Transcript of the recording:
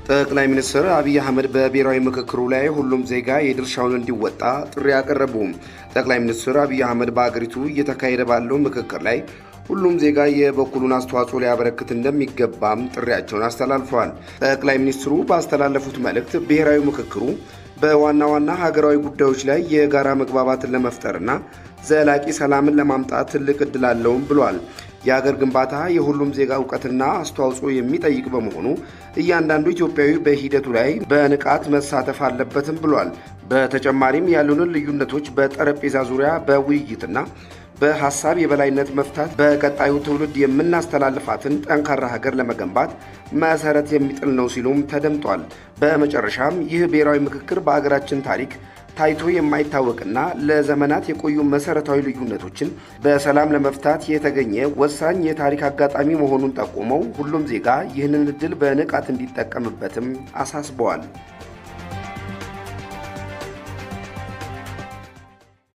ጠቅላይ ሚኒስትር አብይ አህመድ በብሔራዊ ምክክሩ ላይ ሁሉም ዜጋ የድርሻውን እንዲወጣ ጥሪ አቀረቡ። ጠቅላይ ሚኒስትር አብይ አህመድ በአገሪቱ እየተካሄደ ባለው ምክክር ላይ ሁሉም ዜጋ የበኩሉን አስተዋጽኦ ሊያበረክት እንደሚገባም ጥሪያቸውን አስተላልፈዋል። ጠቅላይ ሚኒስትሩ ባስተላለፉት መልእክት ብሔራዊ ምክክሩ በዋና ዋና ሀገራዊ ጉዳዮች ላይ የጋራ መግባባትን ለመፍጠርና ዘላቂ ሰላምን ለማምጣት ትልቅ ዕድል አለውም ብሏል። የሀገር ግንባታ የሁሉም ዜጋ እውቀትና አስተዋጽኦ የሚጠይቅ በመሆኑ እያንዳንዱ ኢትዮጵያዊ በሂደቱ ላይ በንቃት መሳተፍ አለበትም ብሏል። በተጨማሪም ያሉንን ልዩነቶች በጠረጴዛ ዙሪያ በውይይትና በሐሳብ የበላይነት መፍታት በቀጣዩ ትውልድ የምናስተላልፋትን ጠንካራ ሀገር ለመገንባት መሰረት የሚጥል ነው ሲሉም ተደምጧል። በመጨረሻም ይህ ብሔራዊ ምክክር በሀገራችን ታሪክ ታይቶ የማይታወቅና ለዘመናት የቆዩ መሰረታዊ ልዩነቶችን በሰላም ለመፍታት የተገኘ ወሳኝ የታሪክ አጋጣሚ መሆኑን ጠቁመው ሁሉም ዜጋ ይህንን ዕድል በንቃት እንዲጠቀምበትም አሳስበዋል።